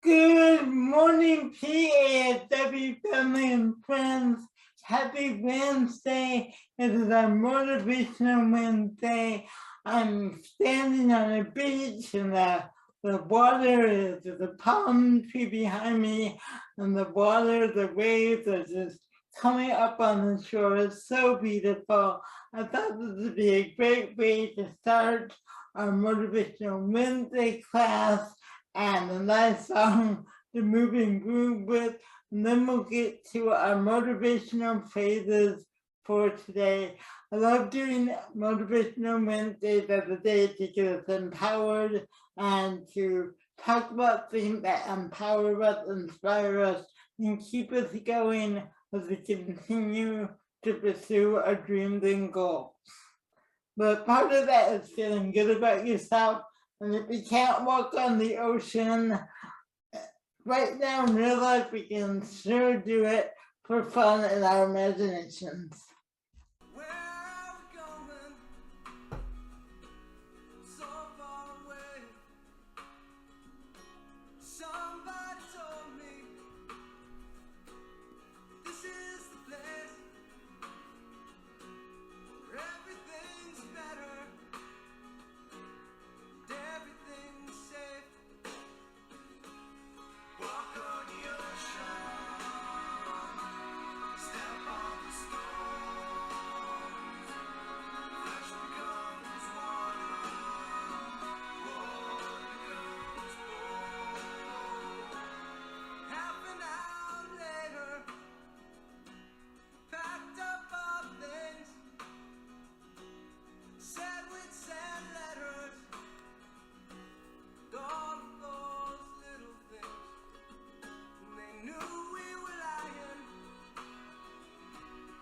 Good morning, PAFW family and friends. Happy Wednesday. It is our Motivational Wednesday. I'm standing on a beach and the water is the palm tree behind me, and the water, the waves are just coming up on the shore. It's so beautiful. I thought this would be a great way to start our Motivational Wednesday class and a nice song to move and groove with. And then we'll get to our motivational phrases for today. I love doing motivational Wednesdays as a day to get us empowered and to talk about things that empower us, inspire us, and keep us going as we continue to pursue our dreams and goals. But part of that is feeling good about yourself. And if we can't walk on the ocean right now in real life, we can sure do it for fun in our imaginations. Where are we going? So far away. Somebody told me this is the place where everything's better, everything's safe. Walk on the ocean, step on the stones, flesh becomes water, water becomes bone. Half an hour later, packed up our things, said we'd send letters, all of those little things. And they knew we were lying,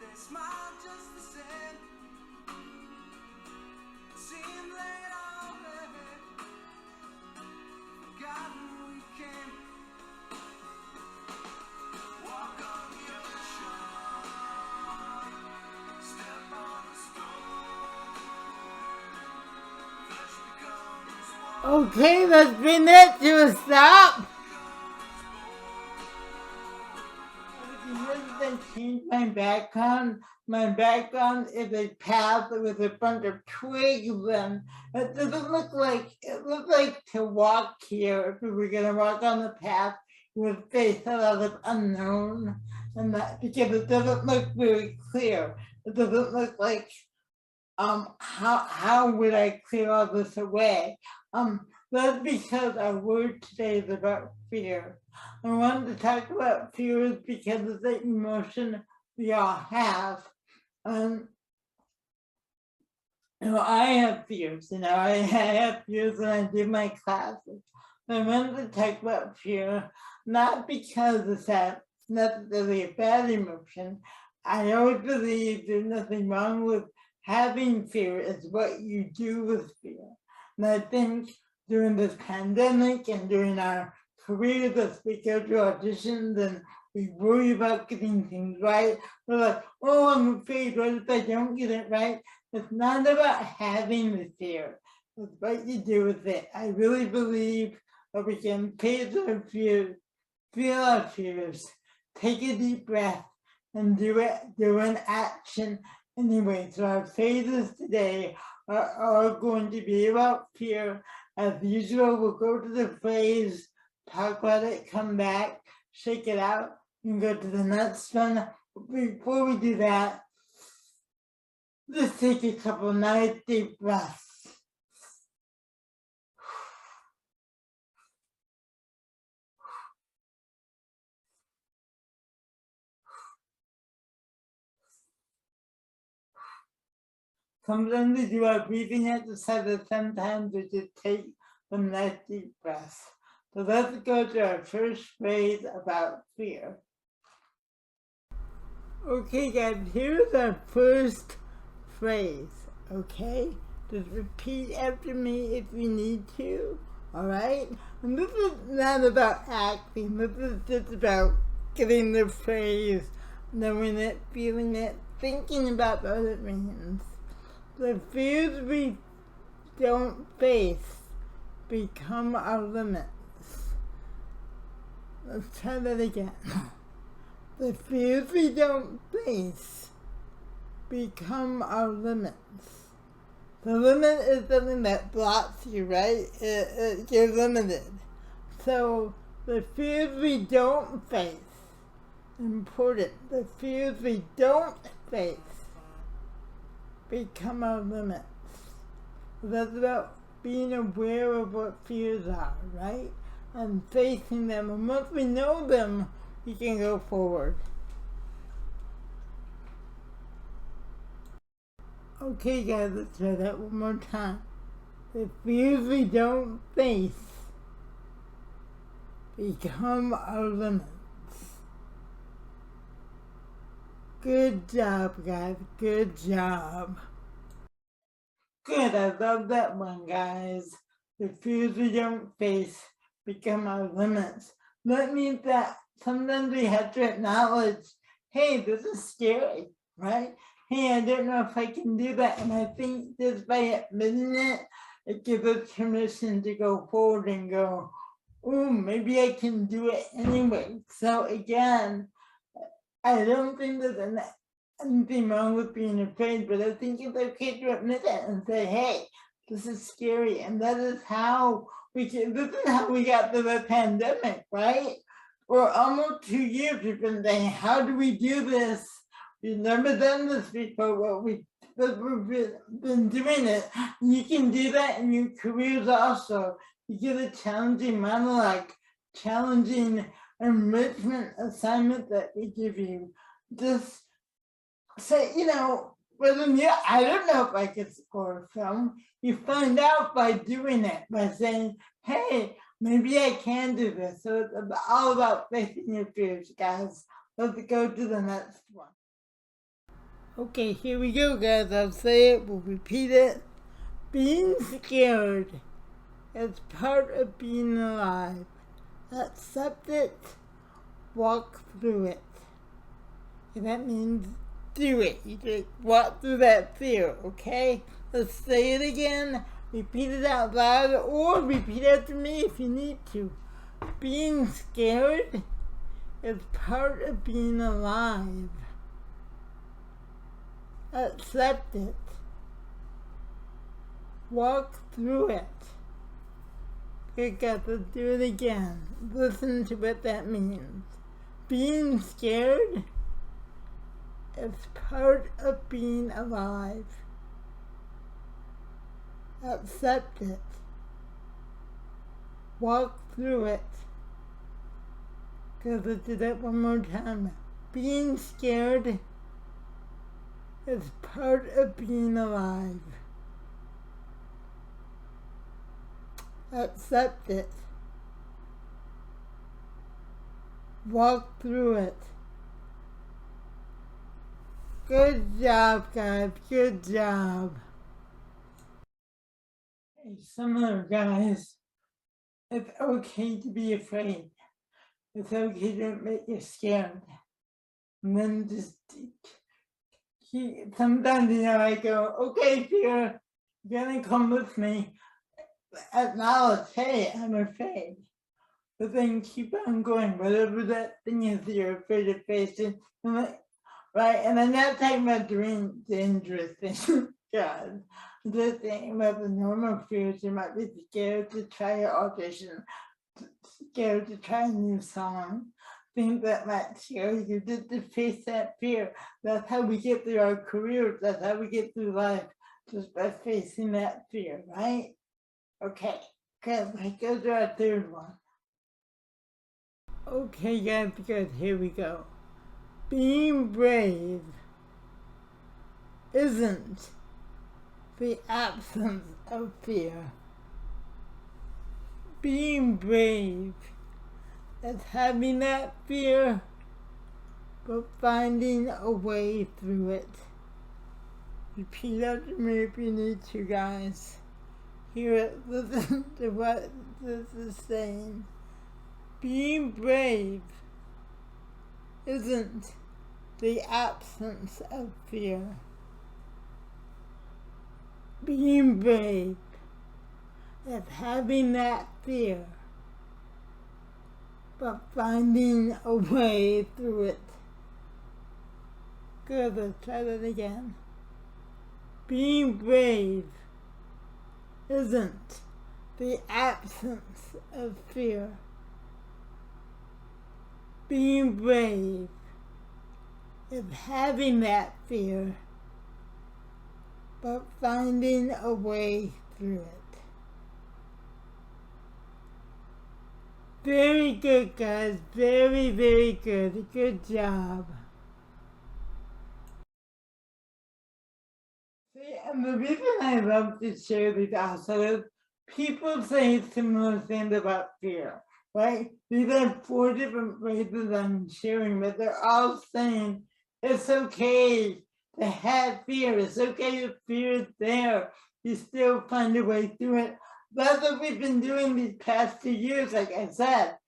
they smiled just the same. Seemed late already, forgotten we came. Walk on the ocean, step on the stone, flesh becomes water. Okay, let's bring that to a stop. Notice I changed my background. My background is a path with a bunch of twigs, and it doesn't look like it looks like to walk here. If we were gonna walk on the path, we would face a lot of unknown, and that because it doesn't look very clear. It doesn't look like how would I clear all this away? That's because our word today is about fear. I wanted to talk about fears because it's the emotion we all have. I have fears, I have fears when I do my classes. I wanted to talk about fear, not because it's necessarily a bad emotion. I always believe there's nothing wrong with having fear, it's what you do with fear. And I think during this pandemic and during our careers as we go to auditions and we worry about getting things right, we're like, oh, I'm afraid, what if I don't get it right? It's not about having the fear, it's what you do with it. I really believe that we can face our fears, feel our fears, take a deep breath, and do an action anyway. So our phases today are going to be about fear. As usual, we'll go to the phrase, talk about it, come back, shake it out, and go to the next one. Before we do that, let's take a couple nice deep breaths. Sometimes we do our breathing exercises, sometimes we just take some nice deep breaths. So let's go to our first phrase about fear. Okay guys, here's our first phrase, okay? Just repeat after me if you need to, alright? And this is not about acting, this is just about getting the phrase, knowing it, feeling it, thinking about what it means. The fears we don't face become our limits. Let's try that again. The fears we don't face become our limits. The limit is something that blocks you, right? You're limited. So the fears we don't face, important. The fears we don't face become our limits. That's about being aware of what fears are, right? And facing them. And once we know them, we can go forward. Okay guys, let's try that one more time. The fears we don't face become our limits. Good job, guys. Good job. Good, I love that one, guys. The fears we don't face become our limits. That means that sometimes we have to acknowledge, hey, this is scary, right? Hey, I don't know if I can do that. And I think just by admitting it, it gives us permission to go forward and go, oh, maybe I can do it anyway. So again, I don't think there's anything wrong with being afraid, but I think it's okay to admit it and say, hey, this is scary. And that is how this is how we got through the pandemic, right? For almost 2 years, we've been saying, how do we do this? We've never done this before, but we've been doing it. You can do that in your careers also. You get a challenging monologue, challenging enrichment assignment that we give you. Just say, whether I don't know if I could score a film. You find out by doing it, by saying, hey, maybe I can do this. So it's all about facing your fears, guys. Let's go to the next one. Okay, here we go, guys. I'll say it, we'll repeat it. Being scared is part of being alive. Accept it, walk through it. And that means do it. You just walk through that fear, okay? Let's say it again, repeat it out loud, or repeat after me if you need to. Being scared is part of being alive. Accept it. Walk through it. Good guys, let's do it again. Listen to what that means. Being scared is part of being alive. Accept it. Walk through it. Good, let's do that one more time. Being scared is part of being alive. Accept it. Walk through it. Good job, guys. Good job. Hey, similar, guys. It's okay to be afraid. It's okay to admit you're scared. And then just sometimes, I go, okay, fear, you're gonna come with me. Acknowledge, hey, I'm afraid. But then keep on going, whatever that thing is that you're afraid of facing. Right? And I'm not talking about doing dangerous things, God. I'm just thinking about the normal fears. You might be scared to try your audition, scared to try a new song. Things that might scare you, just to face that fear. That's how we get through our careers. That's how we get through life, just by facing that fear, right? Okay, good. Let's go to our third one. Okay, guys, good. Here we go. Being brave isn't the absence of fear. Being brave is having that fear, but finding a way through it. Repeat after me if you need to, guys. Hear it, listen to what this is saying. Being brave isn't the absence of fear. Being brave is having that fear, but finding a way through it. Good, let's try that again. Being brave isn't the absence of fear. Being brave is having that fear, but finding a way through it. Very good, guys. Very, very good. Good job. See, and the reason I love to share these also is people say similar things about fear, right? These are 4 different phrases I'm sharing, but they're all saying it's okay to have fear. It's okay if fear is there. You still find a way through it. That's what we've been doing these past 2 years, like I said.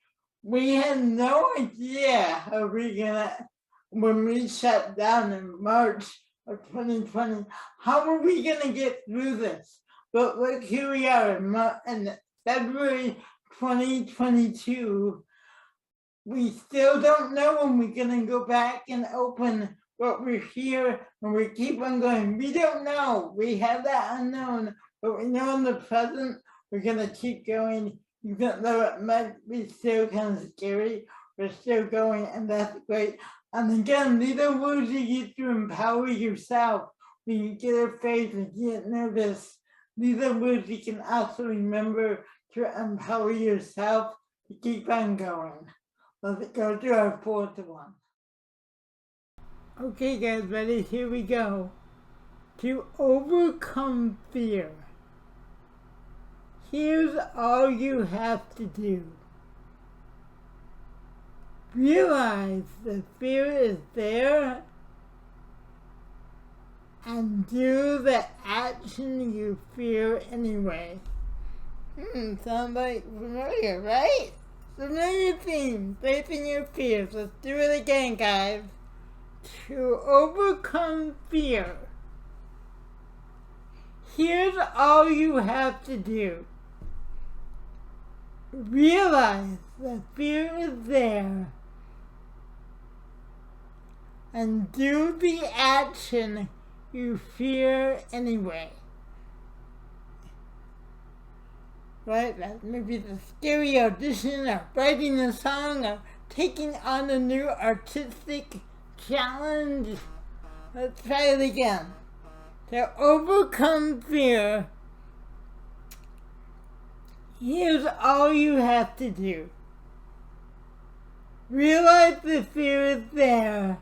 We had no idea how we're gonna, when we shut down in March of 2020, how are we gonna get through this? But look, here we are in February 2022. We still don't know when we're gonna go back and open, but we're here and we keep on going. We don't know. We have that unknown, but we know in the present we're gonna keep going. Even though it might be still kind of scary, we're still going, and that's great. And again, these are words you get to empower yourself. When you get afraid and get nervous, these are words you can also remember to empower yourself to keep on going. Let's go to our 4th one. Okay, guys, ready? Here we go. To overcome fear, here's all you have to do. Realize the fear is there and do the action you fear anyway. Sounds like familiar, right? Familiar theme, facing your fears. Let's do it again, guys. To overcome fear, here's all you have to do. Realize the fear is there and do the action you fear anyway. Right? That maybe the scary audition or writing a song or taking on a new artistic challenge. Let's try it again. To overcome fear, here's all you have to do. Realize the fear is there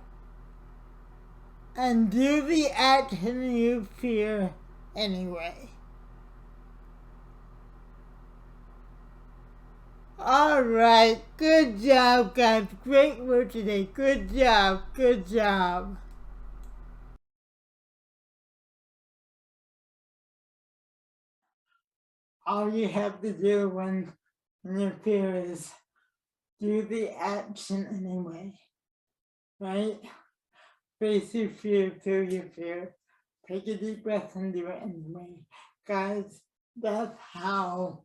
and do the action you fear anyway. Alright, good job, guys. Great work today. Good job, good job. All you have to do when your fear is do the action anyway, right? Face your fear, feel your fear, take a deep breath and do it anyway. Guys, that's how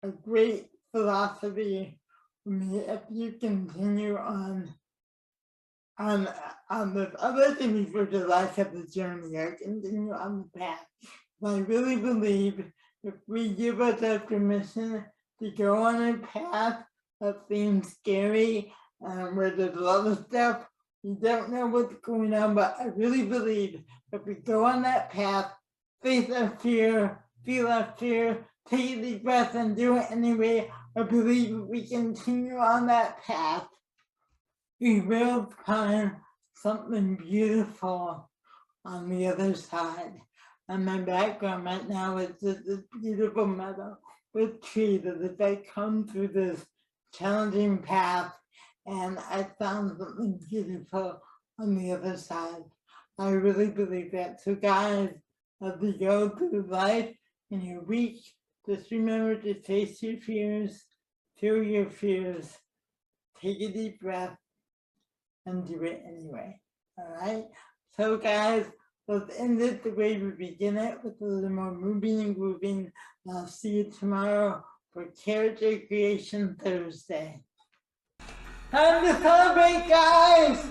a great philosophy for me. If you continue on this other thing for the life of the journey, or continue on the path. I really believe if we give ourselves permission to go on a path that seems scary, where there's a lot of stuff, you don't know what's going on, but I really believe if we go on that path, face our fear, feel our fear, take a deep breath and do it anyway, I believe if we continue on that path, we will find something beautiful on the other side. And my background right now is just this beautiful meadow with trees as I come through this challenging path, and I found something beautiful on the other side. I really believe that. So guys, as we go through life in your week, just remember to face your fears, feel your fears, take a deep breath, and do it anyway. All right. So guys, let's end it the way we begin it, with a little more moving and grooving. I'll see you tomorrow for Character Creation Thursday. Time to celebrate, guys!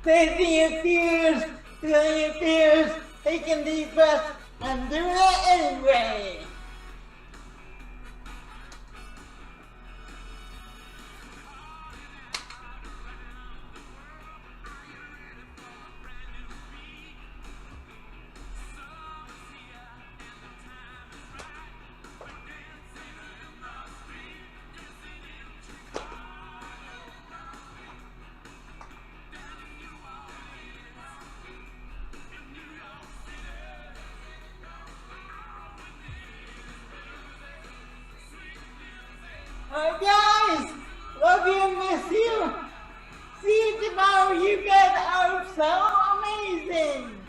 Facing your fears, feeling your fears, taking deep breaths, and doing it anyway! Alright guys, love you and miss you. See you tomorrow. You guys are so amazing.